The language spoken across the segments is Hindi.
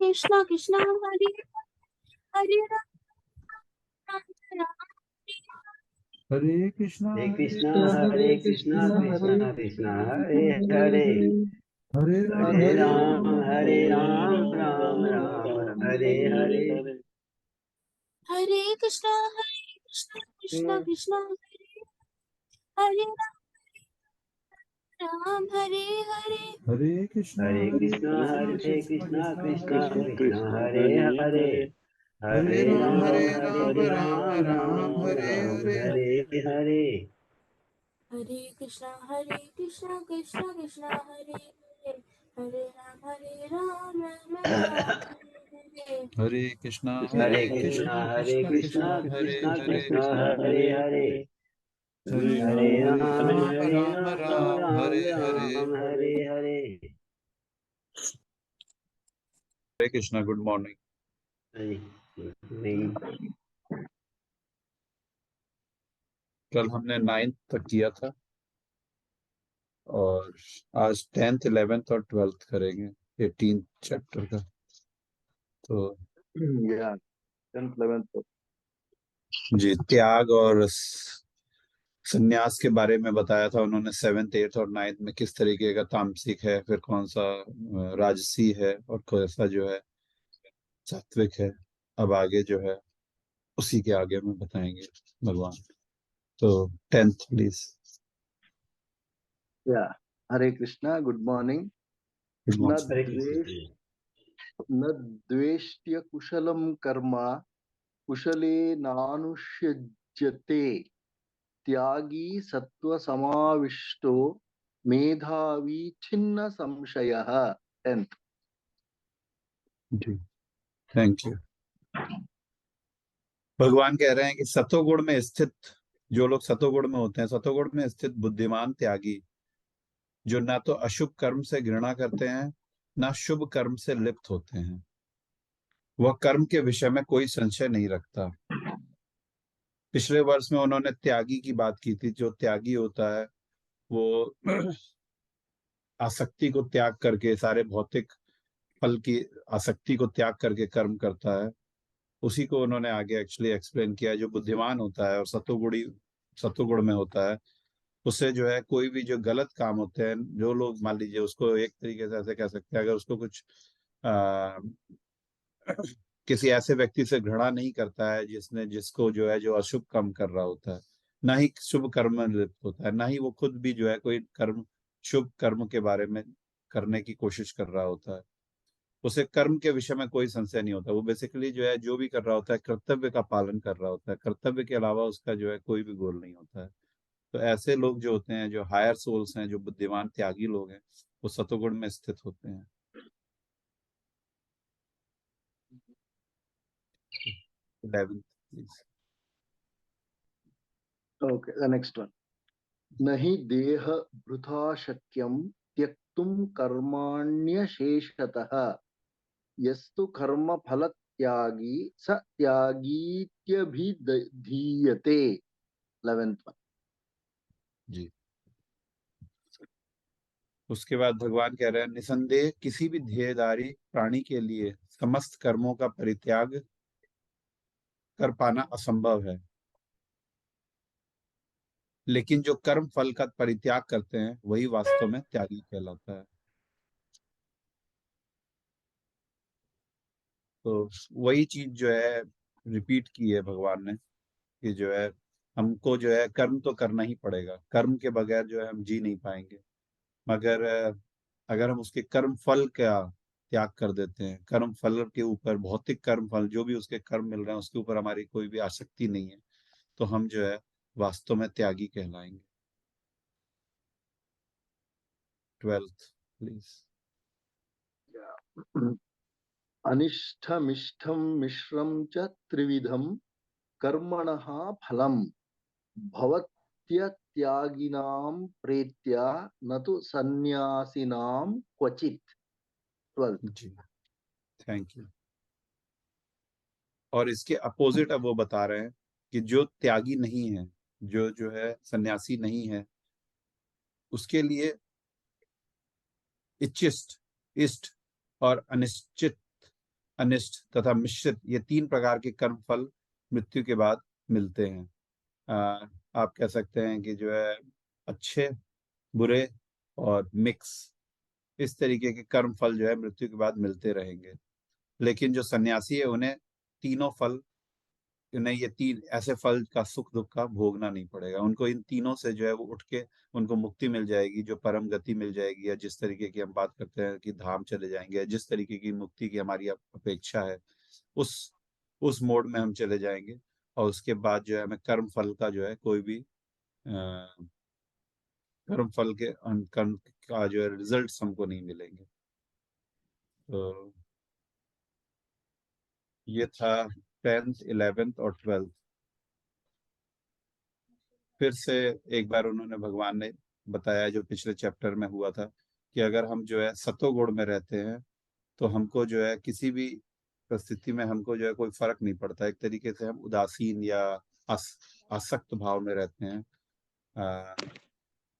कृष्णा कृष्णा हरे हरे राम राम हरे कृष्णा हरे कृष्णा कृष्णा कृष्णा हरे हरे हरे हरे राम राम राम हरे हरे हरे कृष्णा कृष्णा कृष्णा हरे हरे राम हरे हरे हरे कृष्णा कृष्णा कृष्णा कृष्णा हरे हरे हरे हरे राम राम राम हरे हरे हरे हरे हरे कृष्णा कृष्णा कृष्णा हरे हरे हरे राम राम राम हरे हरे कृष्णा कृष्णा कृष्णा हरे कृष्णा हरे कृष्णा हरे हरे हरे हरे राम राम हरे हरे राम हरे हरे हरे कृष्णा। Good morning. नहीं कल हमने 9th तक किया था और आज 10th 11th और 12th करेंगे 18th चैप्टर का। तो या 10th 11th जी, त्याग और संन्यास के बारे में बताया था उन्होंने। 7th 8th और 9th में किस तरीके का तामसिक है, फिर कौन सा राजसी है और कौन सा जो है सात्विक है। अब आगे जो है उसी के आगे में बताएंगे भगवान। तो 10th प्लीज। या हरे कृष्णा गुड मॉर्निंग। न द्वेष न द्वेष्ट्य कुशलम कर्म कुशले नानुष्यज्यते त्यागी सत्व समाविष्टो मेधावी छिन्न संशयः। 10th। जी, थैंक यू। भगवान कह रहे हैं कि सतोगुण में स्थित जो लोग सतोगुण में होते हैं, सतोगुण में स्थित बुद्धिमान त्यागी जो ना तो अशुभ कर्म से घृणा करते हैं ना शुभ कर्म से लिप्त होते हैं, वह कर्म के विषय में कोई संशय नहीं रखता। पिछले वर्ष में उन्होंने त्यागी की बात की थी। जो त्यागी होता है वो आसक्ति को त्याग करके, सारे भौतिक फल की आसक्ति को त्याग करके कर्म करता है। उसी को उन्होंने आगे एक्चुअली एक्सप्लेन किया। जो बुद्धिमान होता है और सतोगुण में होता है, उससे जो है कोई भी जो गलत काम होते हैं, जो लोग मान लीजिए उसको एक तरीके से ऐसे कह सकते हैं, अगर उसको कुछ आ, किसी ऐसे व्यक्ति से घृणा नहीं करता है जिसको जो है जो अशुभ कर्म कर रहा होता है, ना ही शुभ कर्म में लिप्त होता है, ना ही वो खुद भी जो है कोई कर्म शुभ कर्म के बारे में करने की कोशिश कर रहा होता है, उसे कर्म के विषय में कोई संशय नहीं होता। वो बेसिकली जो है जो भी कर रहा होता है कर्तव्य का पालन कर रहा होता है। कर्तव्य के अलावा उसका जो है कोई भी गोल नहीं होता है। तो ऐसे लोग जो होते हैं, जो हायर सोल्स हैं, जो बुद्धिमान त्यागी लोग हैं, वो सतोगुण में स्थित होते हैं। 11th please. Okay the next one. नहि देह वृथा शक्यम त्यक्तुम कर्माण्यशेषतः यस्तु कर्म फल त्यागी स त्यागीत्यभिधीयते। 11th one. जी, उसके बाद भगवान कह रहे हैं निसंदेह किसी भी ध्येयधारी प्राणी के लिए समस्त कर्मों का परित्याग कर पाना असंभव है, लेकिन जो कर्म फल का परित्याग करते हैं वही वास्तव में त्यागी कहलाता है। तो वही चीज जो है रिपीट की है भगवान ने कि जो है हमको जो है कर्म तो करना ही पड़ेगा। कर्म के बगैर जो है हम जी नहीं पाएंगे। मगर अगर हम उसके कर्म फल का त्याग कर देते हैं, कर्म फल के ऊपर, भौतिक कर्म फल जो भी उसके कर्म मिल रहे हैं उसके ऊपर हमारी कोई भी आसक्ति नहीं है, तो हम जो है वास्तव में त्यागी कहलाएंगे। 12th please. अनिष्टमिष्टं मिश्रं च त्रिविधं कर्मणः फलं भवत्यत्यागिनां प्रेत्या न तु सन्यासिनां क्वचित्। 12th। जी, थैंक यू। और इसके अपोजिट अब वो बता रहे हैं कि जो त्यागी नहीं है, जो जो है सन्यासी नहीं है, उसके लिए इच्छिष्ट, इष्ट और अनिश्चित अनिष्ट तथा मिश्रित, ये 3 प्रकार के कर्म फल मृत्यु के बाद मिलते हैं। आप कह सकते हैं कि जो है अच्छे, बुरे और मिक्स, इस तरीके के कर्म फल जो है मृत्यु के बाद मिलते रहेंगे। लेकिन जो सन्यासी है उन्हें तीनों फल, उन्हें ये 3 ऐसे फल का सुख दुख का भोगना नहीं पड़ेगा। उनको इन तीनों से जो है वो उठ के उनको मुक्ति मिल जाएगी, जो परम गति मिल जाएगी, या जिस तरीके की हम बात करते हैं कि धाम चले जाएंगे, या जिस तरीके की मुक्ति की हमारी अपेक्षा है, उस उस मोड में हम चले जाएंगे। और उसके बाद जो है हमें कर्म फल का जो है कोई भी कर्म फल के कर्म का जो है रिजल्ट्स हमको नहीं मिलेंगे। तो ये था 10th 11th और 12th। फिर से एक बार उन्होंने, भगवान ने बताया जो पिछले चैप्टर में हुआ था, कि अगर हम जो है सतोगुण में रहते हैं तो हमको जो है किसी भी परिस्थिति में हमको जो है कोई फर्क नहीं पड़ता। एक तरीके से हम उदासीन या आसक्त भाव में रहते हैं।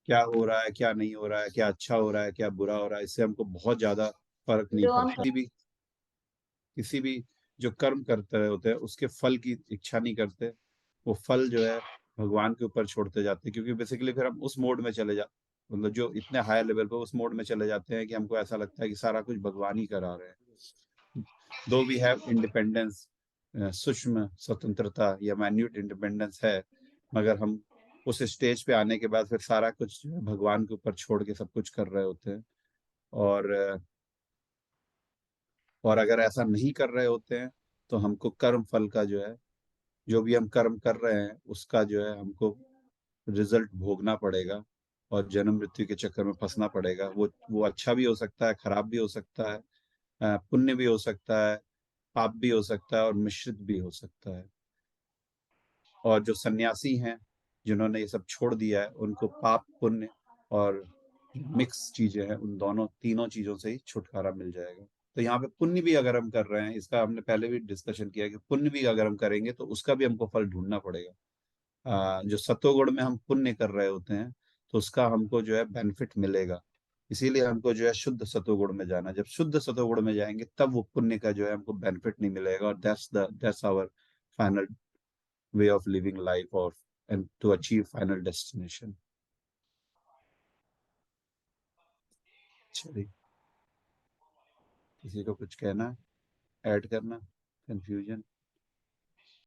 क्या हो रहा है, क्या नहीं हो रहा है, क्या अच्छा हो रहा है, क्या बुरा हो रहा है, इससे हमको बहुत ज्यादा फर्क नहीं पड़ता। किसी भी जो कर्म करते रहे होते हैं उसके फल की इच्छा नहीं करते। वो फल जो है भगवान के ऊपर छोड़ते जाते हैं, क्योंकि बेसिकली फिर हम उस मोड में चले जा, मतलब जो इतने हाई लेवल पे उस मोड में चले जाते हैं कि हमको ऐसा लगता है कि सारा कुछ भगवान ही करा रहे हैं। दो वी हैव इंडिपेंडेंस, सूक्ष्म स्वतंत्रता या मैन्यूट इंडिपेंडेंस है, मगर हम उस स्टेज पे आने के बाद फिर सारा कुछ जो है भगवान के ऊपर छोड़ के सब कुछ कर रहे होते हैं। और अगर ऐसा नहीं कर रहे होते हैं तो हमको कर्म फल का जो है, जो भी हम कर्म कर रहे हैं उसका जो है हमको रिजल्ट भोगना पड़ेगा, और जन्म मृत्यु के चक्कर में फंसना पड़ेगा। वो अच्छा भी हो सकता है, खराब भी हो सकता है, पुण्य भी हो सकता है, पाप भी हो सकता है, और मिश्रित भी हो सकता है। और जो सन्यासी हैं जिन्होंने ये सब छोड़ दिया है, उनको पाप पुण्य और मिक्स चीजें हैं, उन दोनों तीनों चीजों से ही छुटकारा मिल जाएगा। तो यहाँ पे पुण्य भी अगर हम कर रहे हैं, इसका हमने पहले भी डिस्कशन किया कि पुण्य भी अगर हम करेंगे तो उसका भी हमको फल ढूंढना पड़ेगा। जो सतोगुण में हम पुण्य कर रहे होते हैं तो उसका हमको जो है बेनिफिट मिलेगा। इसीलिए हमको जो है शुद्ध सतोगुण में जाना। जब शुद्ध सतोगुण में जाएंगे तब वो पुण्य का जो है हमको बेनिफिट नहीं मिलेगा, और that's our final way of living life, or and to achieve final destination. चलिए, किसी को कुछ कहना, ऐड करना, कंफ्यूजन?